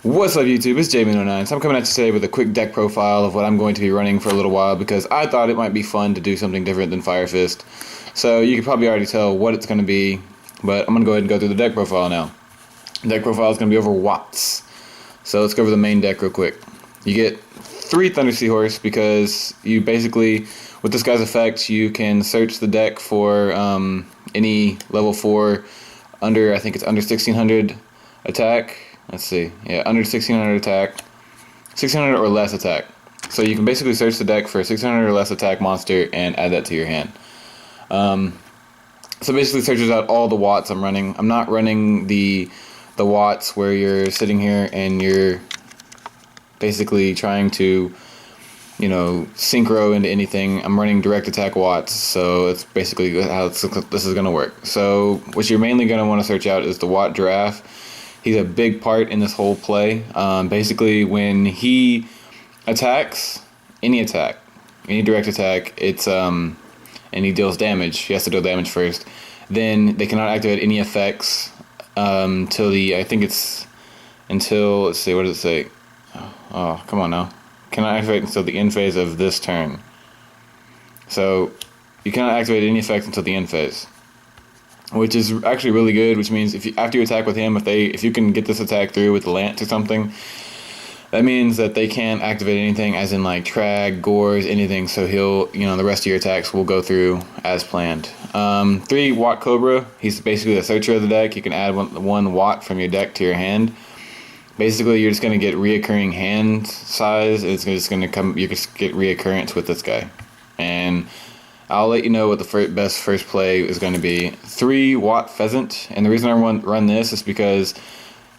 What's up YouTube, it's J-Man09, so I'm coming at you today with a quick deck profile of what I'm going to be running for a little while because I thought it might be fun to do something different than Fire Fist. So you can probably already tell what it's going to be, but I'm going to go ahead and go through the deck profile now. The deck profile is going to be over watts. So let's go over the main deck real quick. You get 3 Thunder Seahorse because you basically, with this guy's effect, you can search the deck for any level 4 under, I think it's under 1600 attack. Let's see, yeah, under 1600 attack, 1600 or less attack. So you can basically search the deck for a 1600 or less attack monster and add that to your hand. So basically searches out all the watts I'm running. I'm not running the watts where you're sitting here and you're basically trying to, you know, synchro into anything. I'm running direct attack watts, so it's basically how this is going to work. So what you're mainly going to want to search out is the WattGiraffe. He's a big part in this whole play. Basically, when he attacks, any direct attack, it's and he deals damage. He has to deal damage first. Then they cannot activate any effects until let's see, what does it say? Oh, come on now. Cannot activate until the end phase of this turn. So you cannot activate any effects until the end phase, which is actually really good, which means after you attack with him, if you can get this attack through with the lance or something, that means that they can't activate anything, as in like Trag, Gores, anything, so the rest of your attacks will go through as planned. 3 Wattcobra, he's basically the searcher of the deck. You can add one Watt from your deck to your hand. Basically, you're just going to get reoccurring hand size, it's just going to come, you just get reoccurrence with this guy. And I'll let you know what the best first play is going to be. 3 Wattpheasant, and the reason I run this is because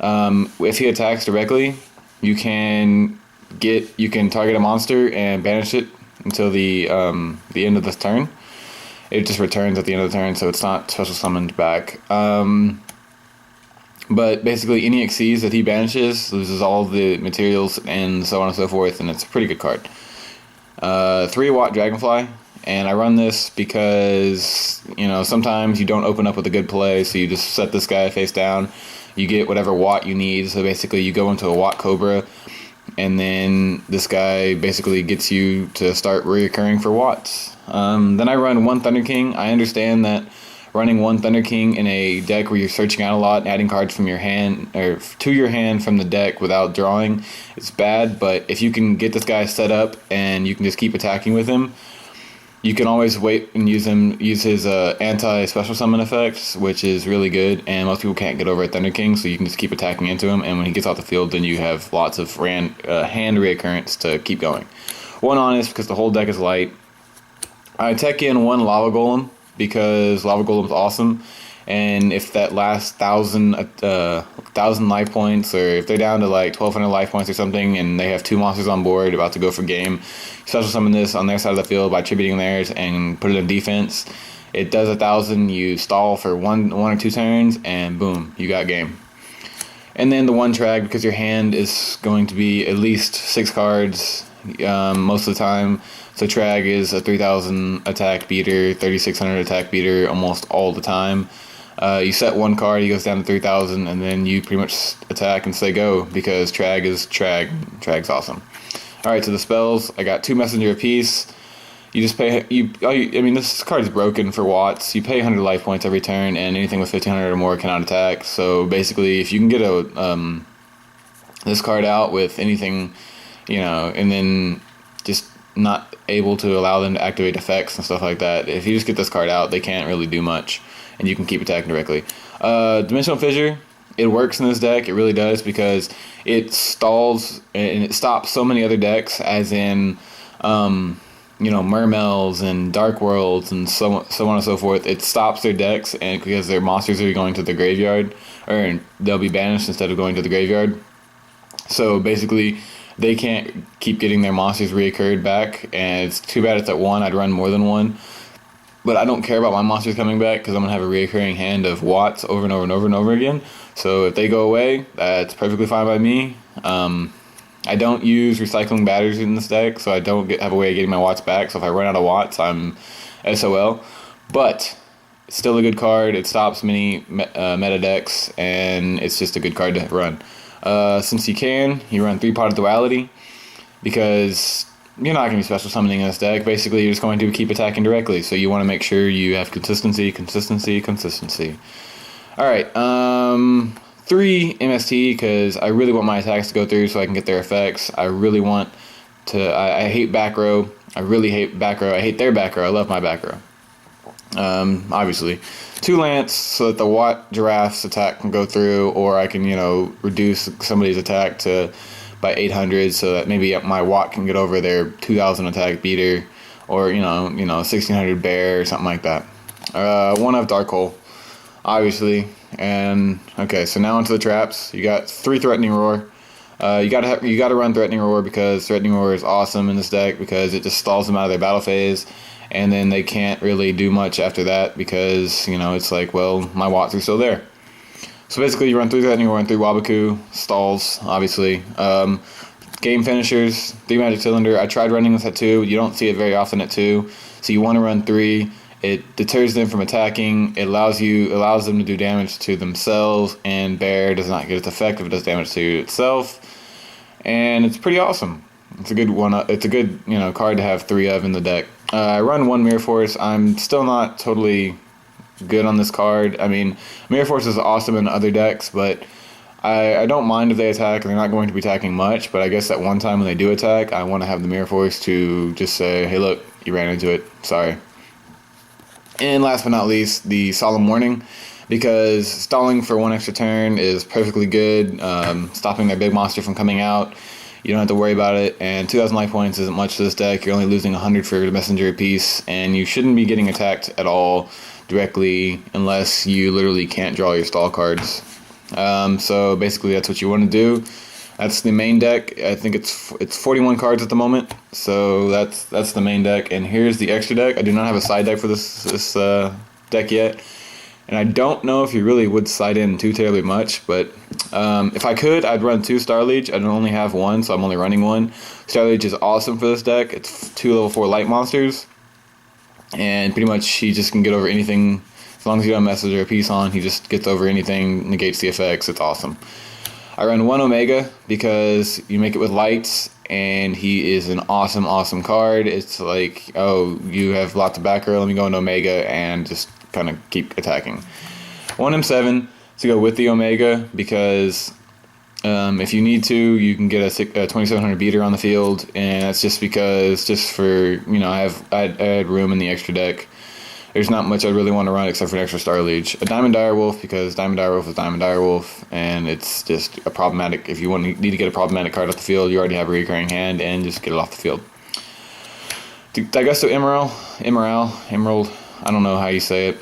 if he attacks directly, you can target a monster and banish it until the end of this turn. It just returns at the end of the turn, so it's not special summoned back. But basically, any Xyz that he banishes loses all the materials and so on and so forth, and it's a pretty good card. 3 Wattdragonfly. And I run this because, sometimes you don't open up with a good play, so you just set this guy face down. You get whatever Watt you need, so basically you go into a Wattcobra, and then this guy basically gets you to start reoccurring for Watts. Then I run 1 Thunder King. I understand that running 1 Thunder King in a deck where you're searching out a lot and adding cards from your hand, or to your hand from the deck without drawing, is bad, but if you can get this guy set up and you can just keep attacking with him, you can always wait and use his anti-special summon effects, which is really good, and most people can't get over a Thunder King, so you can just keep attacking into him, and when he gets off the field, then you have lots of hand reoccurrence to keep going. 1 Honest, because the whole deck is light. I tech in 1 Lava Golem, because Lava Golem's awesome, and if that last 1,000 life points, or if they're down to like 1,200 life points or something, and they have 2 monsters on board about to go for game, special summon this on their side of the field by attributing theirs and put it in defense. It does 1,000, you stall for one or 2 turns, and boom, you got game. And then the 1 Trag, because your hand is going to be at least 6 cards most of the time. So Trag is a 3,000 attack beater, 3,600 attack beater almost all the time. You set 1 card, he goes down to 3,000, and then you pretty much attack and say go, because Trag is Trag. Trag's awesome. Alright, so the spells, I got 2 Messenger apiece. You just pay, this card is broken for Watts. You pay 100 life points every turn, and anything with 1,500 or more cannot attack. So basically, if you can get this card out with anything, and then just not able to allow them to activate effects and stuff like that, if you just get this card out, they can't really do much, and you can keep attacking directly. Dimensional Fissure, it works in this deck, it really does, because it stalls and it stops so many other decks, as in Mermels and Dark Worlds and so on and so forth. It stops their decks, and because their monsters are going to the graveyard, or they'll be banished instead of going to the graveyard. So basically, they can't keep getting their monsters reoccurred back, and it's too bad it's at 1. I'd run more than 1. But I don't care about my monsters coming back, because I'm going to have a reoccurring hand of Watts over and over and over and over again. So if they go away, that's perfectly fine by me. I don't use recycling batteries in this deck, so I don't have a way of getting my Watts back. So if I run out of Watts, I'm SOL. But it's still a good card. It stops many meta decks, and it's just a good card to run. Since you can, you run 3 Pot of Duality, because you're not going to be special summoning in this deck. Basically, you're just going to keep attacking directly, so you want to make sure you have consistency. Alright, 3 MST, because I really want my attacks to go through so I can get their effects. I really want to... I hate back row. I really hate back row. I hate their back row. I love my back row. Obviously. 2 Lance, so that the WattGiraffe's attack can go through, or I can, reduce somebody's attack by 800, so that maybe my Watt can get over their 2000 attack beater, or 1600 bear or something like that. 1 of Dark Hole, obviously. And okay, so now into the traps. You got 3 Threatening Roar. You gotta run Threatening Roar, because Threatening Roar is awesome in this deck, because it just stalls them out of their battle phase, and then they can't really do much after that, because it's like, well, my Watts are still there. So basically, you run 3 Threatening Roar and 3 Waboku, stalls, obviously. Game finishers, 3 Magic Cylinder. I tried running this at 2. You don't see it very often at 2, so you want to run 3. It deters them from attacking. It allows them to do damage to themselves, and Bear does not get its effect if it does damage to itself. And it's pretty awesome. It's a good one. It's a good card to have 3 of in the deck. I run 1 Mirror Force. I'm still not totally good on this card. I mean, Mirror Force is awesome in other decks, but I don't mind if they attack. They're not going to be attacking much, but I guess at one time when they do attack, I want to have the Mirror Force to just say, hey, look, you ran into it. Sorry. And last but not least, the Solemn Warning, because stalling for 1 extra turn is perfectly good, stopping their big monster from coming out. You don't have to worry about it, and 2,000 life points isn't much to this deck. You're only losing 100 for the messenger apiece, and you shouldn't be getting attacked at all directly unless you literally can't draw your stall cards. So basically that's what you want to do. That's the main deck. I think it's 41 cards at the moment, so that's the main deck. And here's the extra deck. I do not have a side deck for this deck yet, and I don't know if you really would side in too terribly much, but if I could, I'd run 2 Star Leech. I don't only have 1, so I'm only running 1. Star Leech is awesome for this deck. It's 2 level 4 light monsters, and pretty much he just can get over anything. As long as you don't messenger a piece on, he just gets over anything, negates the effects. It's awesome. I run 1 Omega because you make it with lights, and he is an awesome, awesome card. It's like, oh, you have lots of back row, let me go into Omega and just kind of keep attacking. 1 M7 to go with the Omega, because if you need to, you can get a 2700 beater on the field, and that's just for, I had room in the extra deck. There's not much I really want to run except for an extra Star Leech. A Diamond Direwolf, because Diamond Direwolf is Diamond Direwolf, and it's just a problematic. If you need to get a problematic card off the field, you already have a recurring hand, and just get it off the field. Daigusto Emerald, I don't know how you say it.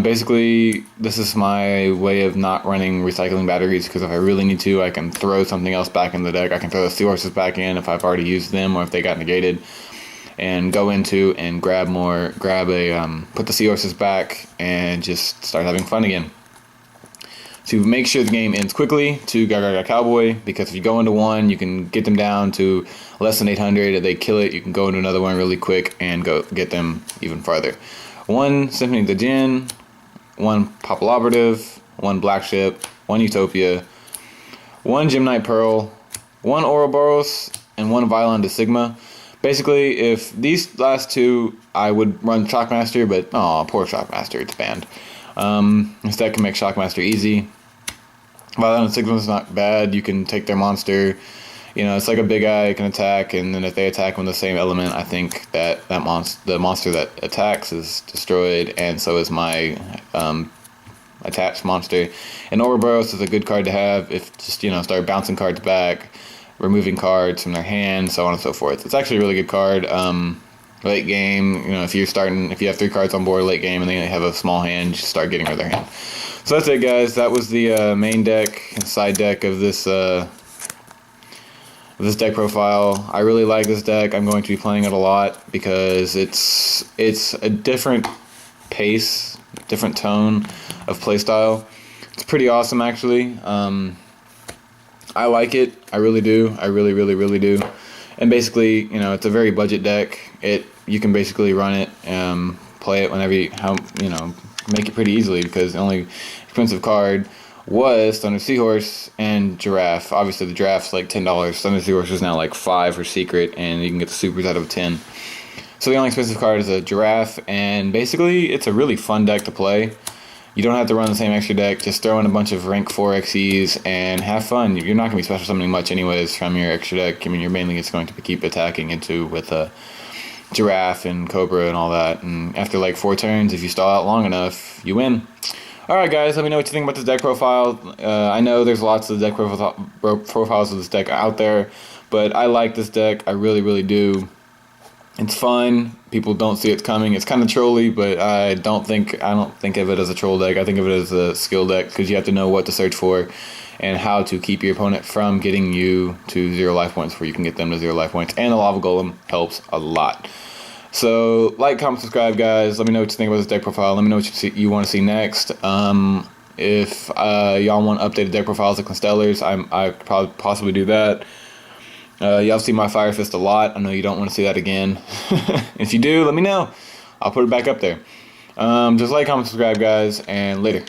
Basically, this is my way of not running recycling batteries, because if I really need to, I can throw something else back in the deck. I can throw the Seahorses back in if I've already used them, or if they got negated, and go into and put the Seahorses back and just start having fun again. To make sure the game ends quickly, 2 Gaga Cowboy, because if you go into 1, you can get them down to less than 800. If they kill it, you can go into another one really quick and go get them even farther. 1 Symphony of the Djinn, 1 Populaborative, 1 Black Ship, 1 Utopia, 1 Gem Knight Pearl, 1 Ouroboros, and 1 Violon de Sigma. Basically, if these last 2, I would run Shockmaster, but poor Shockmaster, it's banned. This deck can make Shockmaster easy. Violon de Sigma is not bad. You can take their monster. It's like a big guy, can attack, and then if they attack with the same element, I think that the monster that attacks is destroyed, and so is my attached monster. And Ouroboros is a good card to have if start bouncing cards back, removing cards from their hand, so on and so forth. It's actually a really good card. Late game, if you have 3 cards on board late game and they have a small hand, just start getting rid of their hand. So that's it, guys. That was the main deck and side deck of this deck profile. I really like this deck. I'm going to be playing it a lot because it's a different pace, different tone of playstyle. It's pretty awesome, actually. I like it. I really do. I really, really, really do. And basically, it's a very budget deck. You can basically run it, play it whenever make it pretty easily, because the only expensive card was Thunder Seahorse and Giraffe. Obviously, the Giraffe's like $10. Thunder Seahorse is now like $5 for Secret, and you can get the Supers out of 10. So the only expensive card is a Giraffe, and basically, it's a really fun deck to play. You don't have to run the same extra deck. Just throw in a bunch of rank 4 XEs and have fun. You're not going to be special summoning much anyways from your extra deck. I mean, you're mainly just going to keep attacking into with a Giraffe and Cobra and all that. And after like 4 turns, if you stall out long enough, you win. Alright guys, let me know what you think about this deck profile. I know there's lots of deck profiles of this deck out there, but I like this deck. I really, really do. It's fun. People don't see it coming. It's kind of trolly, but I don't think of it as a troll deck. I think of it as a skill deck because you have to know what to search for and how to keep your opponent from getting you to 0 life points where you can get them to 0 life points. And the Lava Golem helps a lot. So, like, comment, subscribe, guys. Let me know what you think about this deck profile. Let me know what you want to see next. If y'all want updated deck profiles of Constellars, I could probably possibly do that. Y'all see my Fire Fist a lot. I know you don't want to see that again. If you do, let me know. I'll put it back up there. Just like, comment, subscribe, guys, and later.